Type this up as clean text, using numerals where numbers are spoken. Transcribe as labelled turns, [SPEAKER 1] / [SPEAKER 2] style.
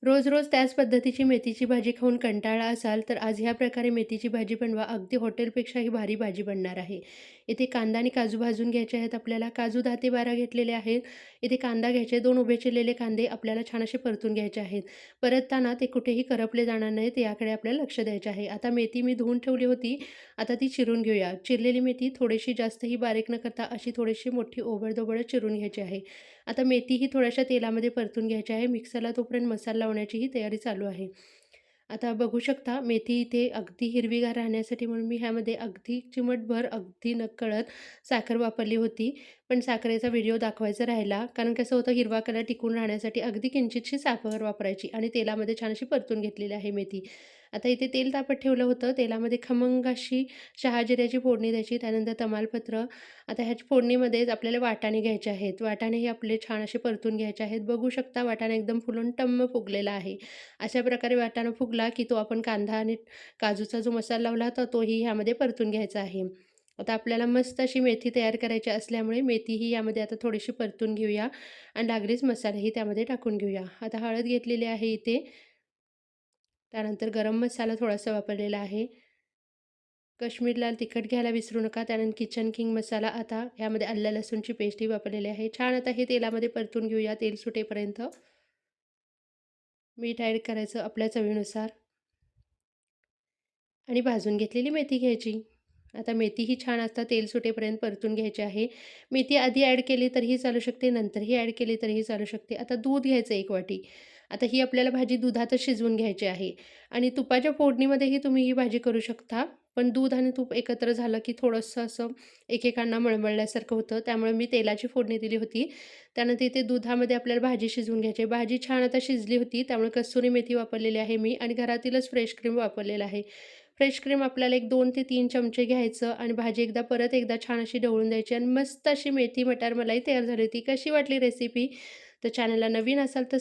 [SPEAKER 1] रोज-रोज त्याच पद्धतीची मेथीची भाजी खाऊन कंटाळला असाल, तर आज ह्या प्रकारे मेथीची भाजी बनवा. अगदी हॉटेलपेक्षाही भारी भाजी बनणार आहे. इथे कांदा आणि काजू भाजून घ्यायचे आहेत आपल्याला. काजू 10 ते 12 घेतलेले आहेत. इथे कांदा घ्यायचे, 2 उभे चिरलेले कांदे आपल्याला छान असे परतून घ्यायचे आहेत. परतताना ते कुठेही करपले जाणार नाहीत, याकडे आपल्याला लक्ष द्यायचे आहे. आता मेथी मी धुवून ठेवली होती. आता ती चिरून घेऊया. चिरलेली मेथी थोडीशी जास्तही बारीक न करता अशी थोडीशी मोठी ओबड चिरून घ्यायची आहे. आता मेथी ही थोड्याशा तेलामध्ये परतून घ्यायची आहे. मिक्सरला तोपर्यंत मसाला लावण्याची ही तयारी चालू आहे. आता बघू शकता मेथी इथे अगदी हिरवीगार राहण्यासाठी म्हणून मी ह्यामध्ये अगदी चिमटभर अगदी नकळत साखर वापरली होती. पण साखरेचा व्हिडिओ दाखवायचा राहिला. कारण कसं होतं हिरवा कलर टिकून राहण्यासाठी अगदी किंचितशी साखर वापरायची आणि तेलामध्ये छान अशी परतून घेतलेली आहे मेथी. आता इथे तेल तापत ठेवलं होतं. तेलामध्ये खमंग अशी शहाजिऱ्याची फोडणी द्यायची. त्यानंतर तमालपत्र. आता ह्याच्या फोडणीमध्येच आपल्याला वाटाणे घ्यायचे आहेत. वाटाणेही आपले छान असे परतून घ्यायचे आहेत. बघू शकता वाटाणा एकदम फुलून टम्म फुगलेला आहे. अशा प्रकारे वाटाणा फुगला, की तो आपण कांदा आणि काजूचा जो मसाला लावला होता, तोही ह्यामध्ये परतून घ्यायचा आहे. आता आपल्याला मस्त अशी मेथी तयार करायची असल्यामुळे मेथीही यामध्ये आता थोडीशी परतून घेऊया आणि लागलीच मसालेही त्यामध्ये टाकून घेऊया. आता हळद घेतलेली आहे इथे. त्यानंतर गरम मसाला थोडासा वापरलेला आहे. काश्मीर लाल तिखट घ्यायला विसरू नका. त्यानंतर किचन किंग मसाला आता ह्यामध्ये आलं लसूणची पेस्टही वापरलेली आहे. छान आता हे तेलामध्ये परतून घेऊया तेल सुटेपर्यंत. मीठ ॲड करायचं आपल्या चवीनुसार आणि भाजून घेतलेली मेथी घ्यायची. आता मेथी ही छान आता तेल सुटेपर्यंत परतून घ्यायची आहे. मेथी आधी ॲड केली तरीही चालू शकते, नंतरही ॲड केली तरीही चालू शकते. आता दूध घ्यायचं 1 वाटी. आता ही आपल्याला भाजी दुधातच शिजवून घ्यायची आहे आणि तुपाच्या फोडणीमध्येही तुम्ही ही भाजी करू शकता. पण दूध आणि तूप एकत्र झालं की थोडंसं असं एकेकांना मळमळल्यासारखं होतं. त्यामुळे मी तेलाची फोडणी दिली होती. त्यानंतर इथे दुधामध्ये आपल्याला भाजी शिजवून घ्यायची आहे. भाजी छान आता शिजली होती. त्यामुळे कसुरी मेथी वापरलेली आहे मी आणि घरातीलच फ्रेश क्रीम वापरलेला आहे. फ्रेश क्रीम आपल्याला एक 2 ते 3 चमचे घ्यायचं आणि भाजी परत एकदा छान अशी ढवळून द्यायची आणि मस्त अशी मेथी मटार मलाई तयार झाली होती. कशी वाटली रेसिपी? तर चॅनलला नवीन असाल तर